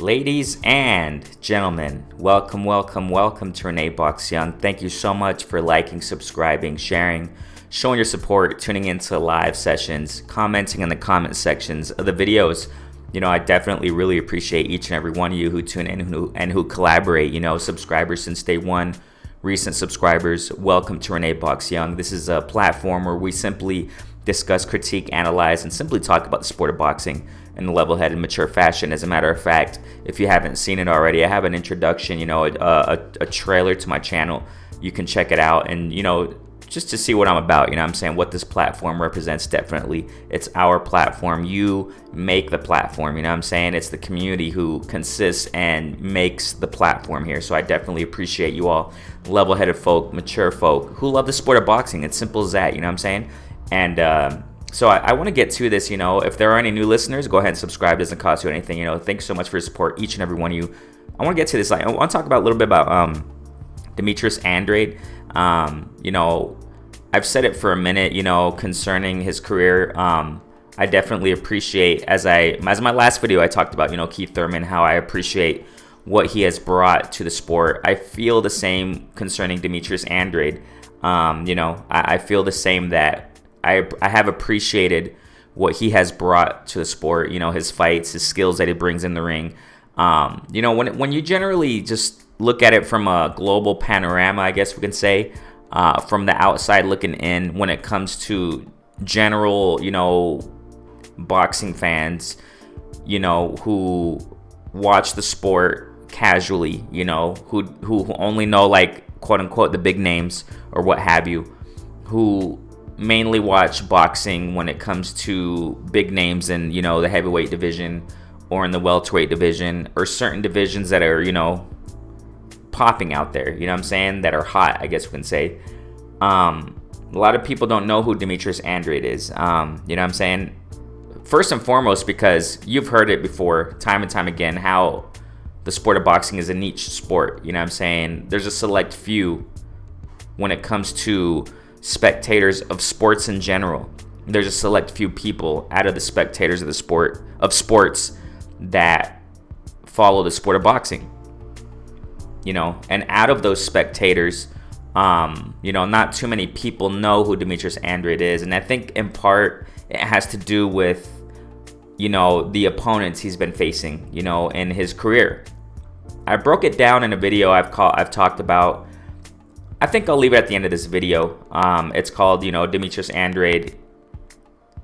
Ladies and gentlemen, welcome to Renee Box Young. Thank you so much for liking, subscribing, sharing, showing your support, tuning into live sessions, commenting in the comment sections of the videos. I definitely really appreciate each and every one of you who tune in and who collaborate. Subscribers since day one, recent subscribers, welcome to Renee Box Young. This is a platform where we simply discuss, critique, analyze, and simply talk about the sport of boxing in a level-headed, mature fashion. As a matter of fact, if you haven't seen it already, I have an introduction, a trailer to my channel. You can check it out and, just to see what I'm about, what this platform represents. Definitely, it's our platform. You make the platform, it's the community who consists and makes the platform here. So I definitely appreciate you all, level-headed folk, mature folk who love the sport of boxing. It's simple as that, And so I want to get to this. If there are any new listeners, go ahead and subscribe. It doesn't cost you anything. Thanks so much for your support, each and every one of you. I want to get to this. I want to talk about a little bit about Demetrius Andrade. I've said it for a minute, concerning his career. I definitely appreciate, as my last video I talked about, Keith Thurman, how I appreciate what he has brought to the sport. I feel the same concerning Demetrius Andrade. I feel the same, that I have appreciated what he has brought to the sport, his fights, his skills that he brings in the ring. When you generally just look at it from a global panorama, I guess we can say, from the outside looking in, when it comes to general, boxing fans, who watch the sport casually, who only know, like, quote unquote, the big names or what have you, who mainly watch boxing when it comes to big names in, the heavyweight division or in the welterweight division or certain divisions that are, popping out there, that are hot, I guess we can say. A lot of people don't know who Demetrius Andrade is, First and foremost, because you've heard it before, time and time again, how the sport of boxing is a niche sport, There's a select few when it comes to spectators of sports in general. There's a select few people out of the spectators of the sports that follow the sport of boxing, and out of those spectators, not too many people know who Demetrius Andrade is. And I think in part it has to do with, the opponents he's been facing, in his career. I broke it down in a video I've talked about. I think I'll leave it at the end of this video. It's called, Demetrius Andrade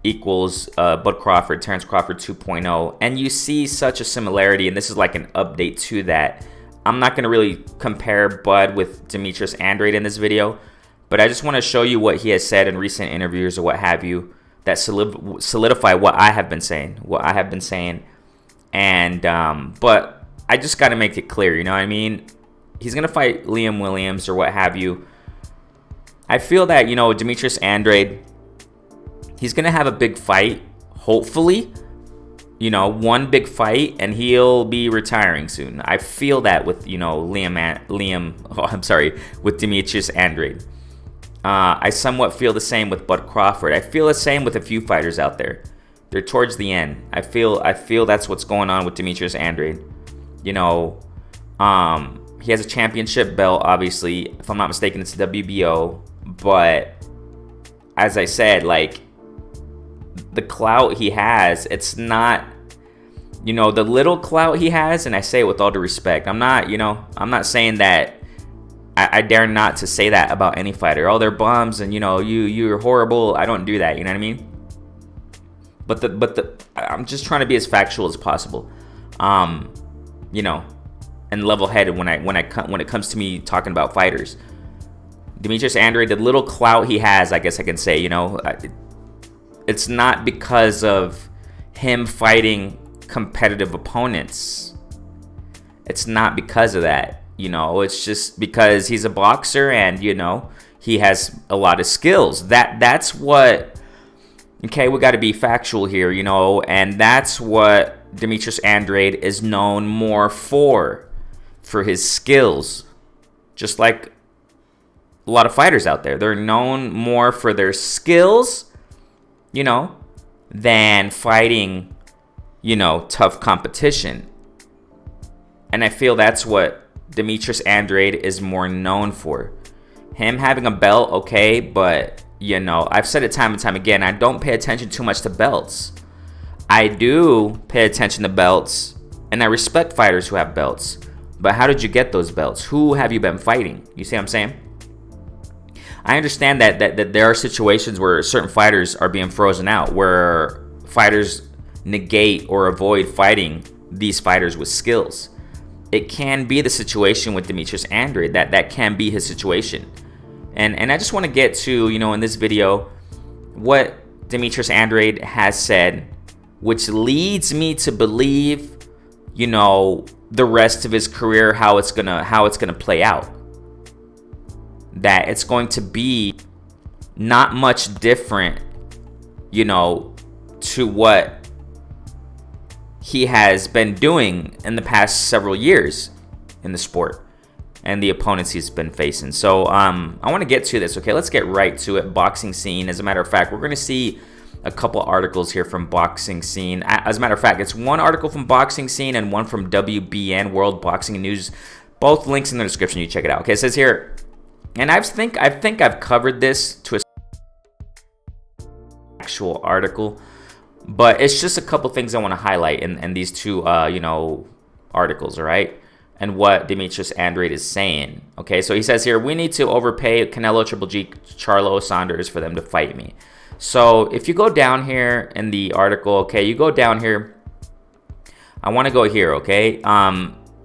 equals Bud Crawford, Terrence Crawford 2.0. And you see such a similarity, and this is like an update to that. I'm not going to really compare Bud with Demetrius Andrade in this video, but I just want to show you what he has said in recent interviews or what have you that solidify what I have been saying. And, but I just got to make it clear, He's going to fight Liam Williams or what have you. I feel that, Demetrius Andrade, he's going to have a big fight, hopefully. One big fight, and he'll be retiring soon. I feel that with, with Demetrius Andrade. I somewhat feel the same with Bud Crawford. I feel the same with a few fighters out there. They're towards the end. I feel that's what's going on with Demetrius Andrade. He has a championship belt, obviously. If I'm not mistaken, it's WBO. But as I said, like, the clout he has, it's not, the little clout he has, and I say it with all due respect. I'm not saying that, I dare not to say that about any fighter. Oh, they're bums, and you're horrible. I don't do that. You know what I mean? But I'm just trying to be as factual as possible. And level-headed when it comes to me talking about fighters. Demetrius Andrade, the little clout he has, I guess I can say, it's not because of him fighting competitive opponents. It's not because of that, It's just because he's a boxer and, he has a lot of skills. That's what. Okay, we got to be factual here, and that's what Demetrius Andrade is known more for his skills. Just like a lot of fighters out there, they're known more for their skills, than fighting, tough competition. And I feel that's what Demetrius Andrade is more known for. Him having a belt, okay, but, you know, I've said it time and time again, I don't pay attention too much to belts. I do pay attention to belts, and I respect fighters who have belts. But how did you get those belts? Who have you been fighting? You see what I'm saying? I understand that there are situations where certain fighters are being frozen out, where fighters negate or avoid fighting these fighters with skills. It can be the situation with Demetrius Andrade. That can be his situation. And I just want to get to, you know, in this video, what Demetrius Andrade has said, which leads me to believe, you know, the rest of his career, how it's gonna play out. That it's going to be not much different, you know, to what he has been doing in the past several years in the sport and the opponents he's been facing. So I want to get to this. Okay, let's get right to it. Boxing Scene. As a matter of fact, we're going to see a couple articles here from Boxing Scene. As a matter of fact, it's one article from Boxing Scene and one from WBN, World Boxing News. Both links in the description. You check it out. Okay, it says here, and I think I've covered this to a actual article, but it's just a couple things I want to highlight in these two you know, articles. All right. And what Demetrius Andrade is saying. Okay, so he says here, we need to overpay Canelo, Triple G, Charlo, Saunders for them to fight me. So if you go down here in the article, okay, you go down here. I want to go here, okay.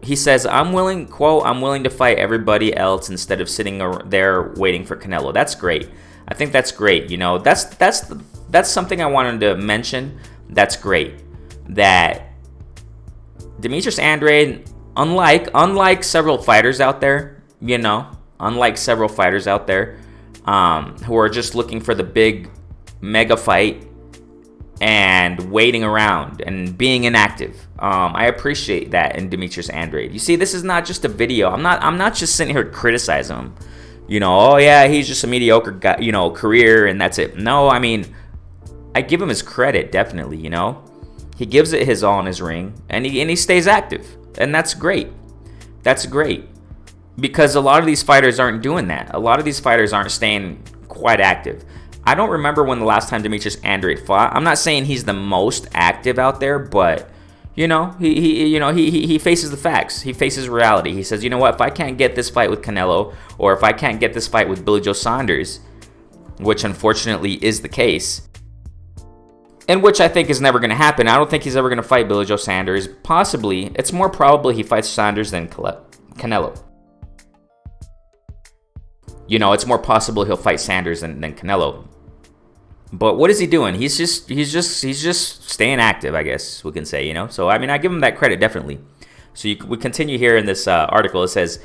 He says, I'm willing, quote, I'm willing to fight everybody else instead of sitting there waiting for Canelo. That's great. I think that's great. You know, that's something I wanted to mention. That's great. That Demetrius Andrade, unlike several fighters out there, you know, who are just looking for the big mega fight and waiting around and being inactive. I appreciate that in Demetrius Andrade. You see, this is not just a video. I'm not just sitting here criticizing him. You know, oh yeah, he's just a mediocre guy, you know, career and that's it. No, I mean, I give him his credit, definitely, you know. He gives it his all in his ring, and he stays active. And that's great. That's great. Because a lot of these fighters aren't doing that. A lot of these fighters aren't staying quite active. I don't remember when the last time Demetrius Andrade fought. I'm not saying he's the most active out there, but you know, he faces the facts. He faces reality. He says, you know what, if I can't get this fight with Canelo, or if I can't get this fight with Billy Joe Saunders, which unfortunately is the case, and which I think is never going to happen. I don't think he's ever going to fight Billy Joe Saunders. Possibly, it's more probable he fights Saunders than Canelo. You know, it's more possible he'll fight Sanders than Canelo. But what is he doing? He's just staying active, I guess we can say, you know. So I mean, I give him that credit, definitely. So we continue here in this article. It says,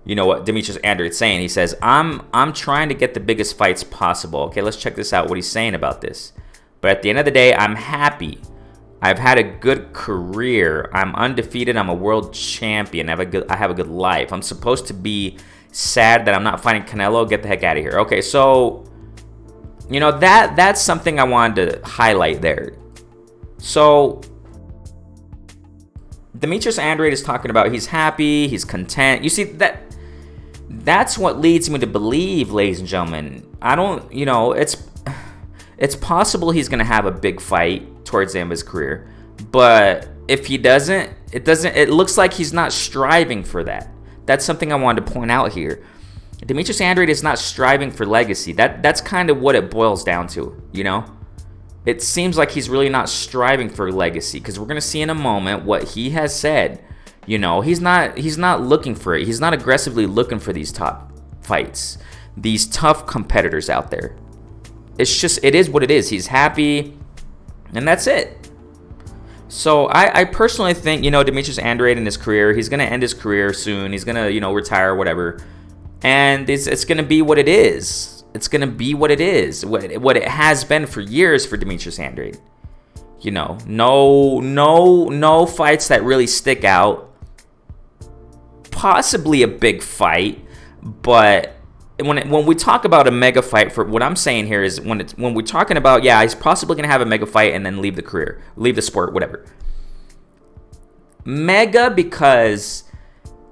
you know what Demetrius Andrade is saying. He says, I'm trying to get the biggest fights possible. Okay, let's check this out. What he's saying about this. But at the end of the day, I'm happy. I've had a good career. I'm undefeated. I'm a world champion. I have a good life. I'm supposed to be sad that I'm not fighting Canelo. Get the heck out of here. Okay, so you know, that's something I wanted to highlight there. So Demetrius Andrade is talking about he's happy, he's content. You see, that's what leads me to believe, ladies and gentlemen. I don't, you know, it's possible he's going to have a big fight towards the end of his career. But if he doesn't, it looks like he's not striving for that. That's something I wanted to point out here. Demetrius Andrade is not striving for legacy. That's kind of what it boils down to, you know? It seems like he's really not striving for legacy, because we're going to see in a moment what he has said. You know, he's not looking for it. He's not aggressively looking for these top fights, these tough competitors out there. It's just, it is what it is. He's happy, and that's it. So I personally think, you know, Demetrius Andrade in his career, he's going to end his career soon. He's going to, you know, retire, whatever. And it's going to be what it is. It's going to be what it is. What it has been for years for Demetrius Andrade. You know, no fights that really stick out. Possibly a big fight, but when we talk about a mega fight, for what I'm saying here is when we're talking about, yeah, he's possibly going to have a mega fight and then leave the career, leave the sport, whatever. Mega because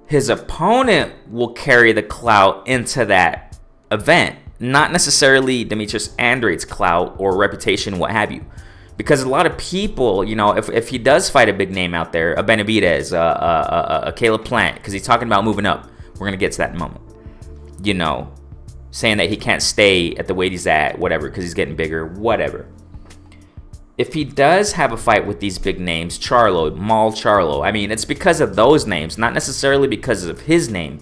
his opponent will carry the clout into that event, not necessarily Demetrius Andrade'S clout or reputation, what have you. Because a lot of people, you know, if he does fight a big name out there, a Benavidez, a Caleb Plant, because he's talking about moving up. We're going to get to that in a moment. You know, saying that he can't stay at the weight he's at, whatever, because he's getting bigger, whatever. If he does have a fight with these big names, Maul Charlo, I mean, it's because of those names, not necessarily because of his name.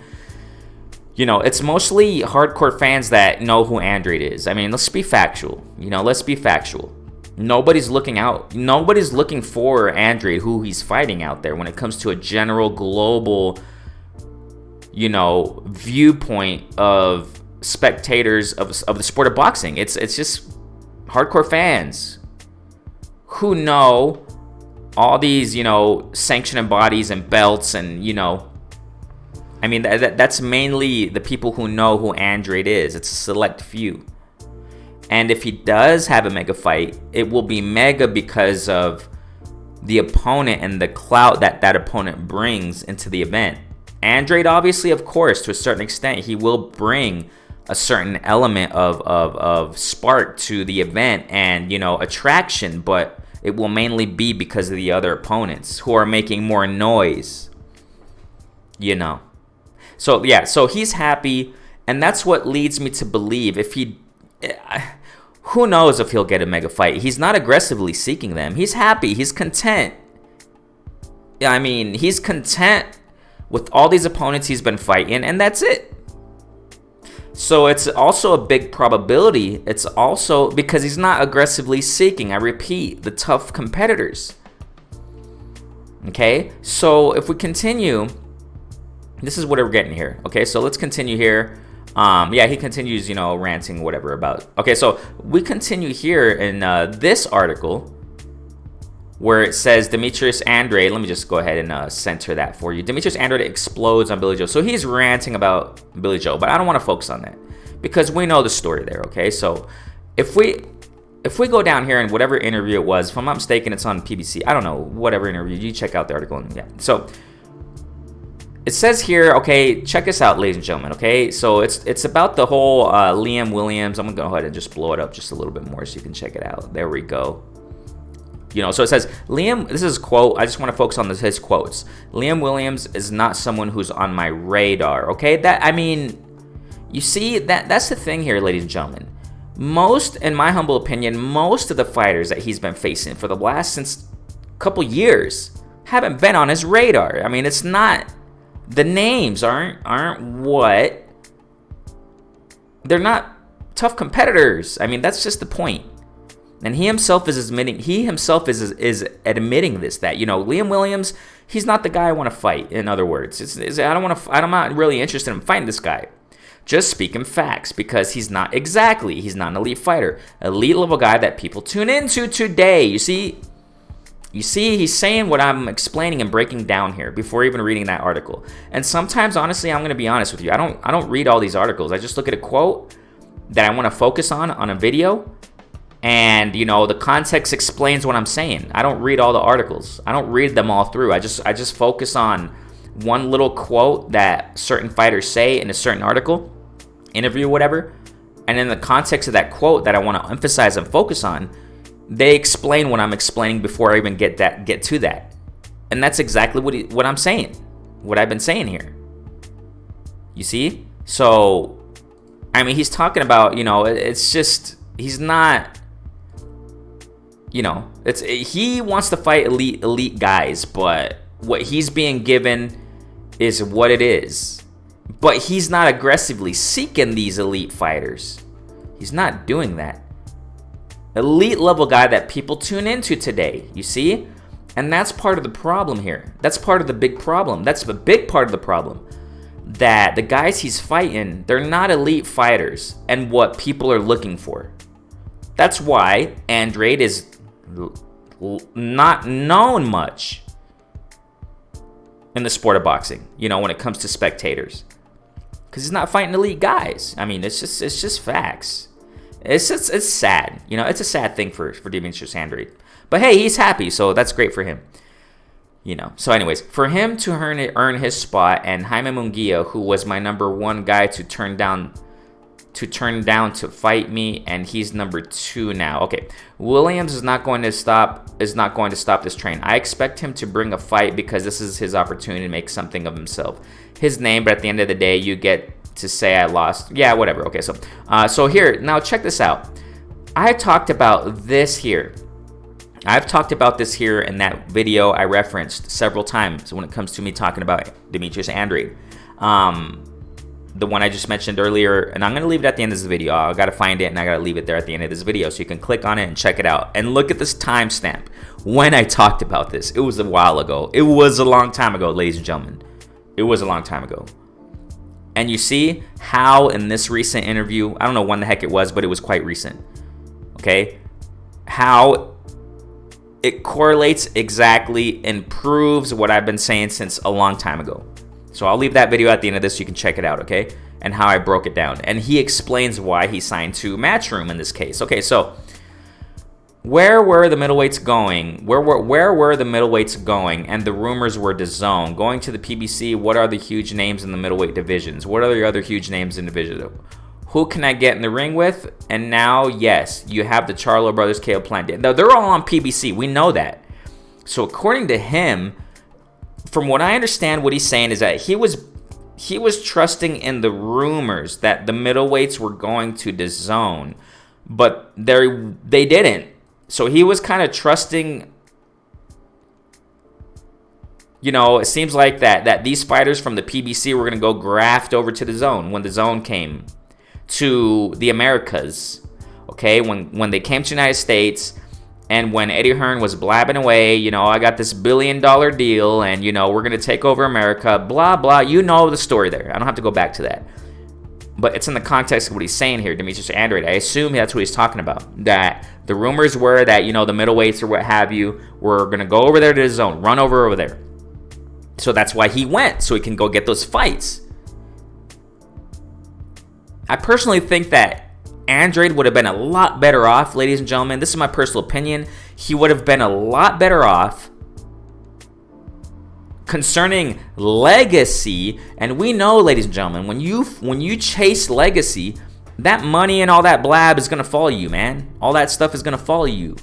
You know, it's mostly hardcore fans that know who Andrade is. I mean, let's be factual. You know, let's be factual. Nobody's looking for Andrade, who he's fighting out there when it comes to a general global, you know, viewpoint of spectators of the sport of boxing. It's just hardcore fans who know all these, you know, sanctioning bodies and belts and, you know, I mean, that's mainly the people who know who Andrade is. It's a select few. And if he does have a mega fight, it will be mega because of the opponent and the clout that opponent brings into the event. Andrade, obviously, of course, to a certain extent, he will bring a certain element of spark to the event and, you know, attraction, but it will mainly be because of the other opponents who are making more noise, you know. So, yeah, so he's happy, and that's what leads me to believe if he... Who knows if he'll get a mega fight. He's not aggressively seeking them. He's happy. He's content. I mean, he's content with all these opponents he's been fighting, and that's it. So it's also a big probability. It's also because he's not aggressively seeking, I repeat, the tough competitors. Okay? So if we continue, this is what we're getting here. Okay, so let's continue here. Yeah, he continues, you know, ranting, whatever about. Okay, so we continue here in this article where it says Demetrius Andrade. Let me just go ahead and center that for you. Demetrius Andrade explodes on Billy Joe. So he's ranting about Billy Joe, but I don't want to focus on that because we know the story there. Okay, so if we go down here in whatever interview it was, if I'm not mistaken, it's on PBC. I don't know, whatever interview. You check out the article. And, yeah, so. It says here, okay, check us out, ladies and gentlemen, okay? So it's about the whole Liam Williams. I'm going to go ahead and just blow it up just a little bit more so you can check it out. There we go. You know, so it says, Liam, this is a quote. I just want to focus on his quotes. Liam Williams is not someone who's on my radar, okay? That, I mean, you see, that's the thing here, ladies and gentlemen. Most, in my humble opinion, most of the fighters that he's been facing for the last since a couple years haven't been on his radar. I mean, it's not... The names aren't what? They're not tough competitors. I mean, that's just the point. And he himself is admitting this, that, you know, Liam Williams, he's not the guy I want to fight. In other words, I'm not really interested in fighting this guy. Just speaking facts, because he's not an elite fighter, elite level guy that people tune into today. You see, he's saying what I'm explaining and breaking down here before even reading that article. And sometimes, honestly, I'm going to be honest with you. I don't read all these articles. I just look at a quote that I want to focus on a video, and, you know, the context explains what I'm saying. I don't read all the articles. I don't read them all through. I just focus on one little quote that certain fighters say in a certain article, interview, whatever, and in the context of that quote that I want to emphasize and focus on, they explain what I'm explaining before I even get to that. And that's exactly what I'm saying. What I've been saying here. You see? So, I mean, he's talking about, you know, it's just, he's not, you know, he wants to fight elite guys, but what he's being given is what it is. But he's not aggressively seeking these elite fighters. He's not doing that. Elite level guy that people tune into today, you see? And that's part of the problem here. That's part of the big problem. That's a big part of the problem. That the guys he's fighting, they're not elite fighters and what people are looking for. That's why Andrade is not known much in the sport of boxing, you know, when it comes to spectators. Because he's not fighting elite guys. I mean, it's just facts. It's sad, you know. It's a sad thing for Demetrius Andrade, but hey, he's happy, so that's great for him. So anyways, for him to earn his spot, and Jaime Munguia, who was my number 1 guy to turn down to fight me, and he's number 2 now. Okay, Williams is not going to stop this train. I expect him to bring a fight because this is his opportunity to make something of himself, his name. But at the end of the day, you get to say I lost. Yeah, whatever. Okay, so here now, check this out. I talked about this here. I've talked about this here in that video I referenced several times when it comes to me talking about Demetrius Andrade. The one I just mentioned earlier, and I'm going to leave it at the end of this video. I got to find it, and I got to leave it there at the end of this video so you can click on it and check it out. And look at this timestamp when I talked about this. It was a while ago. It was a long time ago, ladies and gentlemen. It was a long time ago. And you see how in this recent interview, I don't know when the heck it was, but it was quite recent. Okay? How it correlates exactly and proves what I've been saying since a long time ago. So I'll leave that video at the end of this so you can check it out, okay? And how I broke it down. And he explains why he signed to Matchroom in this case. Okay, so where were the middleweights going? Where were the middleweights going? And the rumors were DAZN. Going to the PBC, what are the huge names in the middleweight divisions? What are the other huge names in the division? Who can I get in the ring with? And now, yes, you have the Charlo brothers, Caleb Plant. Now, they're all on PBC. We know that. So according to him, from what I understand, what he's saying is that he was trusting in the rumors that the middleweights were going to DAZN, but they didn't. So he was kind of trusting. It seems like that these fighters from the PBC were going to go graft over to DAZN when DAZN came to the Americas, okay, when they came to the United States, and when Eddie Hearn was blabbing away, I got this $1 billion deal, and we're gonna take over America, blah blah. You know the story there. I don't have to go back to that, but it's in the context of what he's saying here. Demetrius Andrade, I assume that's what he's talking about. That the rumors were that the middleweights or what have you were gonna go over there to DAZN, run over there. So that's why he went, so he can go get those fights. I personally think that Andrade would have been a lot better off, ladies and gentlemen. This is my personal opinion. He would have been a lot better off concerning legacy. And we know, ladies and gentlemen, when you chase legacy, that money and all that blab is going to follow you, man. All that stuff is going to follow you.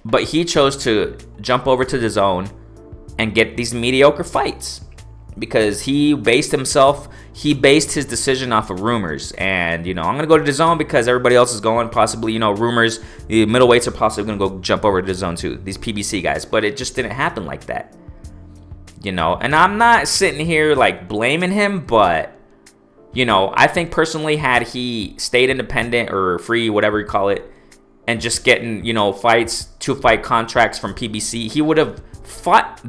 But he chose to jump over to DAZN and get these mediocre fights because he based his decision off of rumors. And I'm gonna go to DAZN because everybody else is going, possibly rumors, the middleweights are possibly gonna go jump over to DAZN too, these PBC guys. But it just didn't happen like that, and I'm not sitting here like blaming him, but I think personally, had he stayed independent or free, whatever you call it, and just getting fights, 2-fight contracts from PBC, he would have fought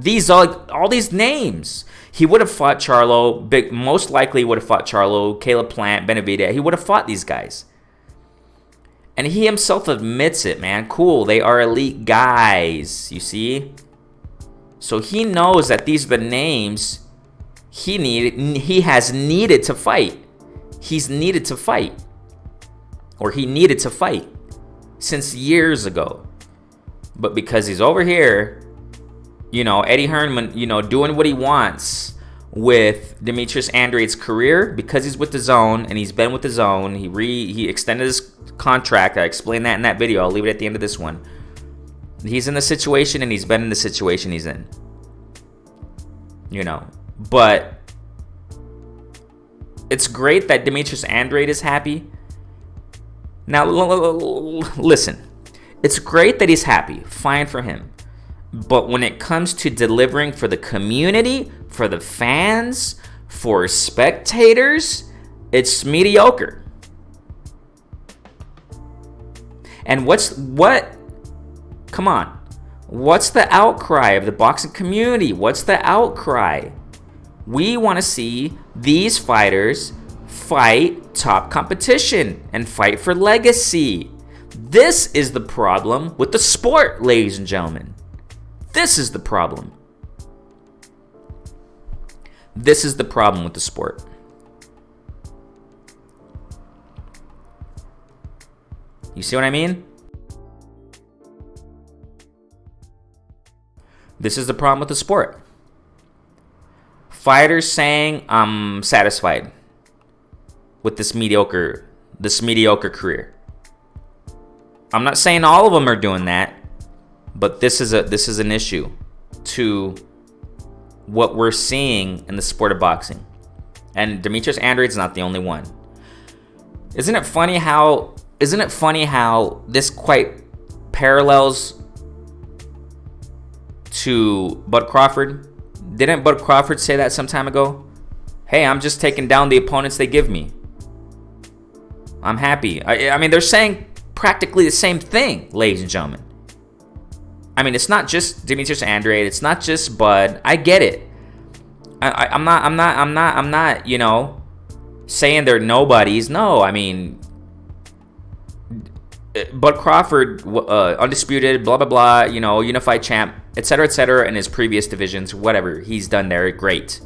all these names. He would have fought Charlo, most likely would have fought Charlo, Caleb Plant, Benavidez. He would have fought these guys. And he himself admits it, man. Cool, they are elite guys, you see? So he knows that these are the names he has needed to fight. He's needed to fight. Or he needed to fight since years ago. But because he's over here, Eddie Hearn, doing what he wants with Demetrius Andrade's career, because he's with DAZN and he's been with DAZN. He extended his contract. I explained that in that video. I'll leave it at the end of this one. He's in the situation, and he's been in the situation he's in. But it's great that Demetrius Andrade is happy. Now, listen. It's great that he's happy. Fine for him. But when it comes to delivering for the community, for the fans, for spectators, it's mediocre. And come on. What's the outcry of the boxing community? What's the outcry? We want to see these fighters fight top competition and fight for legacy. This is the problem with the sport, ladies and gentlemen. This is the problem. This is the problem with the sport. You see what I mean? This is the problem with the sport. Fighters saying, I'm satisfied with this mediocre career. I'm not saying all of them are doing that, but this is an issue to what we're seeing in the sport of boxing. And Demetrius Andrade'S not the only one. Isn't it funny how this quite parallels to Bud Crawford? Didn't Bud Crawford say that some time ago? Hey, I'm just taking down the opponents they give me. I'm happy. I mean, they're saying practically the same thing, ladies and gentlemen. I mean, it's not just Demetrius Andrade. It's not just Bud. I get it. I'm not, saying they're nobodies. No, I mean, Bud Crawford, undisputed, blah, blah, blah, unified champ, et cetera, in his previous divisions, whatever he's done there, great.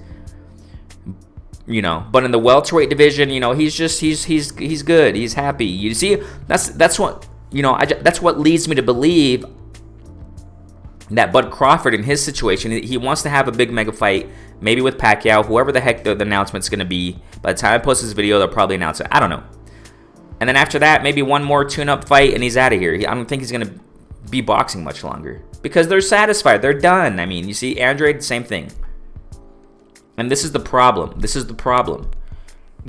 But in the welterweight division, he's good. He's happy. You see, that's what, that's what leads me to believe that Bud Crawford, in his situation, he wants to have a big mega fight, maybe with Pacquiao, whoever the heck the announcement's going to be. By the time I post this video, they'll probably announce it. I don't know. And then after that, maybe one more tune-up fight, and he's out of here. I don't think he's going to be boxing much longer because they're satisfied. They're done. I mean, you see, Andrade, same thing. And this is the problem.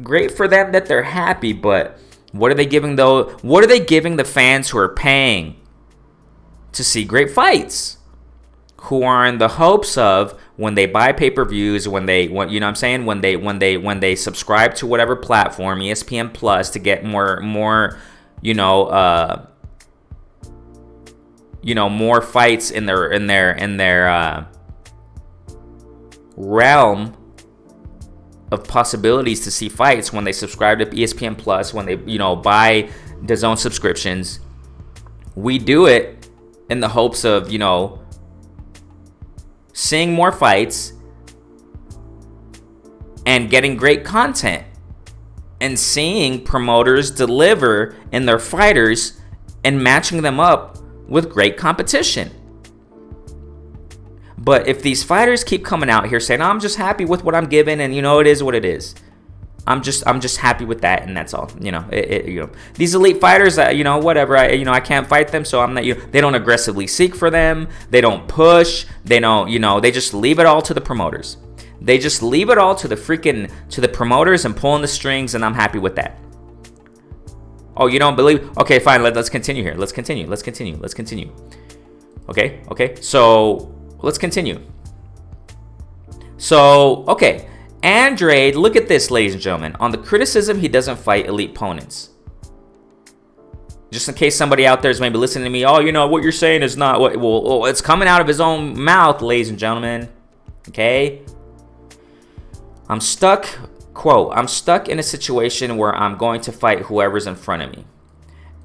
Great for them that they're happy, but what are they giving the fans who are paying to see great fights? Who are in the hopes of, when they buy pay-per-views, when they subscribe to whatever platform, ESPN Plus, to get more more fights in their realm of possibilities to see fights, when they subscribe to ESPN Plus, when they buy DAZN subscriptions. We do it in the hopes of seeing more fights and getting great content and seeing promoters deliver in their fighters and matching them up with great competition. But if these fighters keep coming out here saying, I'm just happy with what I'm given, and it is what it is, I'm just happy with that, and that's all. These elite fighters, whatever. I can't fight them, so I'm not. They don't aggressively seek for them. They don't push. They don't. They just leave it all to the promoters. They just leave it all to the promoters and pulling the strings, and I'm happy with that. Oh, you don't believe? Okay, fine. Let's continue here. Let's continue. Okay. So let's continue. So okay. Andrade, look at this, ladies and gentlemen. On the criticism, he doesn't fight elite opponents. Just in case somebody out there is maybe listening to me, what you're saying is not what. Well, it's coming out of his own mouth, ladies and gentlemen. Okay? I'm stuck in a situation where I'm going to fight whoever's in front of me.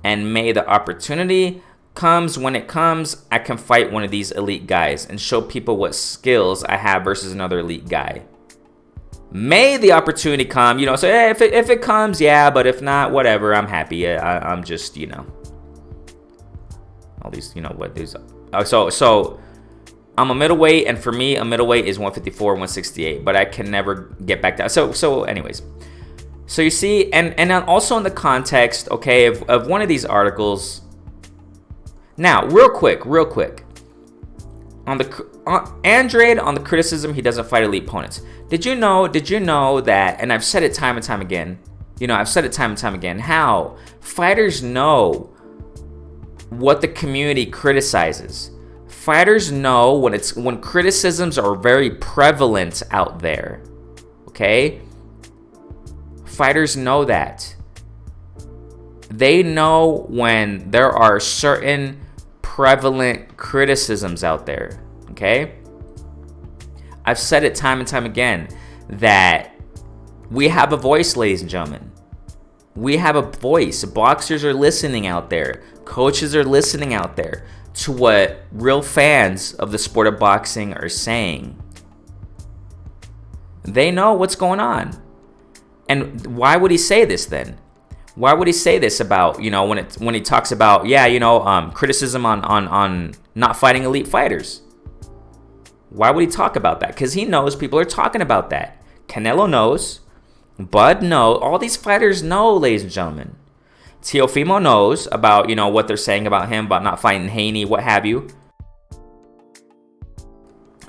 And may the opportunity comes when it comes, I can fight one of these elite guys and show people what skills I have versus another elite guy. May the opportunity come, so hey, if it comes, yeah, but if not, whatever, I'm happy. I'm just, all these, what these. So I'm a middleweight, and for me, a middleweight is 154, 168, but I can never get back down. So anyways, so you see, and also in the context, okay, of one of these articles. Now, real quick, on Andrade, on the criticism, he doesn't fight elite opponents. Did you know that, and I've said it time and time again, how fighters know what the community criticizes. Fighters know when criticisms are very prevalent out there. Okay? Fighters know that. They know when there are certain prevalent criticisms out there. Okay? I've said it time and time again that we have a voice, ladies and gentlemen. We have a voice. Boxers are listening out there. Coaches are listening out there to what real fans of the sport of boxing are saying. They know what's going on. And why would he say this then? Why would he say this about, when he talks about, criticism on not fighting elite fighters? Why would he talk about that? Because he knows people are talking about that. Canelo knows. Bud knows. All these fighters know, ladies and gentlemen. Teofimo knows about, you know, what they're saying about him, about not fighting Haney, what have you.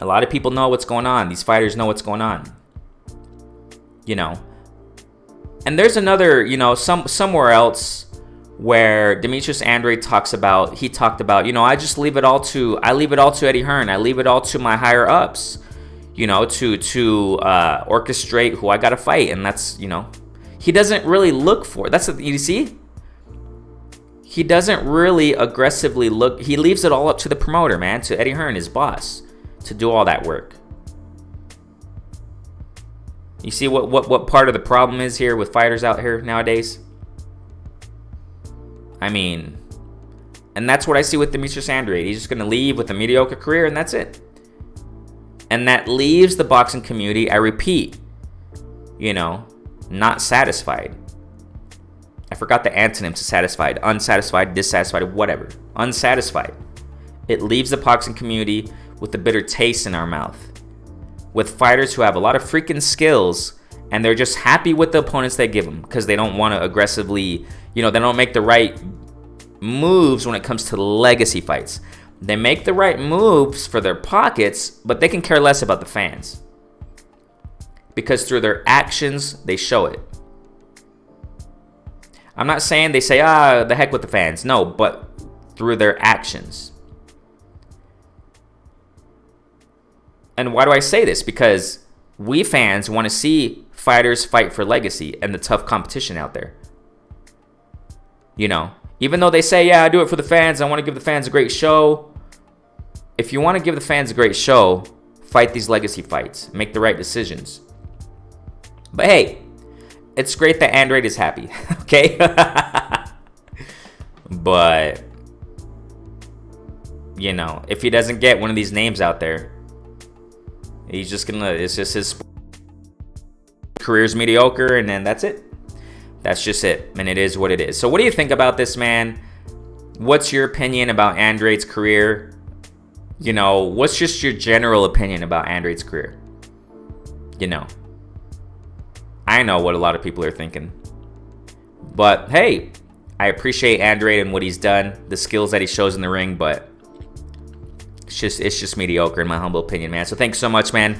A lot of people know what's going on. These fighters know what's going on. You know. And there's another, you know, somewhere else where Demetrius Andrade talked about, you know, I leave it all to Eddie Hearn. I leave it all to my higher ups, you know, to orchestrate who I got to fight. And that's, you know, he doesn't really look for, you see? He doesn't really aggressively look, he leaves it all up to the promoter, man, to Eddie Hearn, his boss, to do all that work. You see what part of the problem is here with fighters out here nowadays? I mean, and that's what I see with Demetrius Andrade. He's just going to leave with a mediocre career, and that's it. And that leaves the boxing community, I repeat, you know, not satisfied. I forgot the antonym to satisfied. Unsatisfied, dissatisfied, whatever. Unsatisfied. It leaves the boxing community with a bitter taste in our mouth. With fighters who have a lot of freaking skills, and they're just happy with the opponents they give them because they don't want to aggressively, you know, they don't make the right moves when it comes to legacy fights. They make the right moves for their pockets, but they can care less about the fans. Because through their actions, they show it. I'm not saying they say, the heck with the fans. No, but through their actions. And why do I say this? Because we fans want to see fighters fight for legacy and the tough competition out there. You know, even though they say, yeah, I do it for the fans, I want to give the fans a great show. If you want to give the fans a great show, fight these legacy fights. Make the right decisions. But hey, it's great that Andrade is happy, okay? But, you know, if he doesn't get one of these names out there, he's just gonna, it's just his career's mediocre, and then that's it. That's just it, and it is what it is. So what do you think about this, man? What's your opinion about Andrade's career? You know, what's just your general opinion about Andrade's career? You know, I know what a lot of people are thinking. But hey, I appreciate Andrade and what he's done, the skills that he shows in the ring, but it's just mediocre in my humble opinion, man. So thanks so much, man.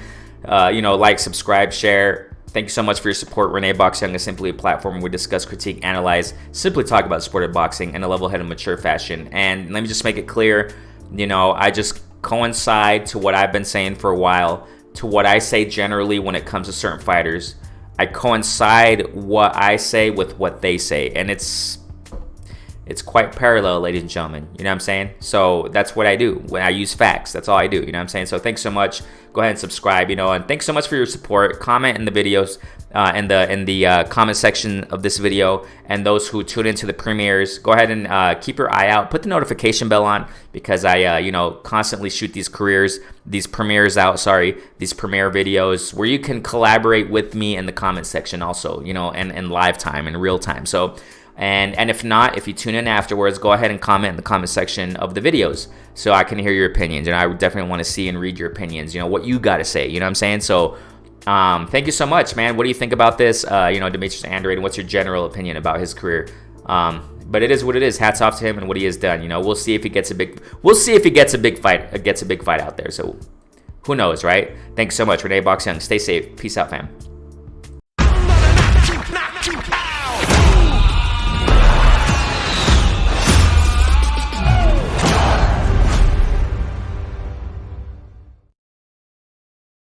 You know, like, subscribe, share. Thank you so much for your support. Renee Box Young is simply a platform where we discuss, critique, analyze, simply talk about the sport of boxing in a level-headed, mature fashion. And let me just make it clear, you know, I just coincide to what I've been saying for a while, to what I say generally when it comes to certain fighters. I coincide what I say with what they say, and it's quite parallel, ladies and gentlemen. You know what I'm saying? So that's what I do. When I use facts, that's all I do. You know what I'm saying? So thanks so much. Go ahead and subscribe. You know, and thanks so much for your support. Comment in the videos, in the comment section of this video, and those who tune into the premieres. Go ahead and keep your eye out. Put the notification bell on, because I you know, constantly shoot these premieres videos where you can collaborate with me in the comment section also. You know, and in live time, in real time. So. And if not, if you tune in afterwards, go ahead and comment in the comment section of the videos so I can hear your opinions. And I would definitely want to see and read your opinions, you know, what you got to say. You know what I'm saying? So thank you so much, man. What do you think about this? You know, Demetrius Andrade, and what's your general opinion about his career? But it is what it is. Hats off to him and what he has done. You know, we'll see if he gets a big fight out there. So who knows, right? Thanks so much. Renee Box Young. Stay safe. Peace out, fam.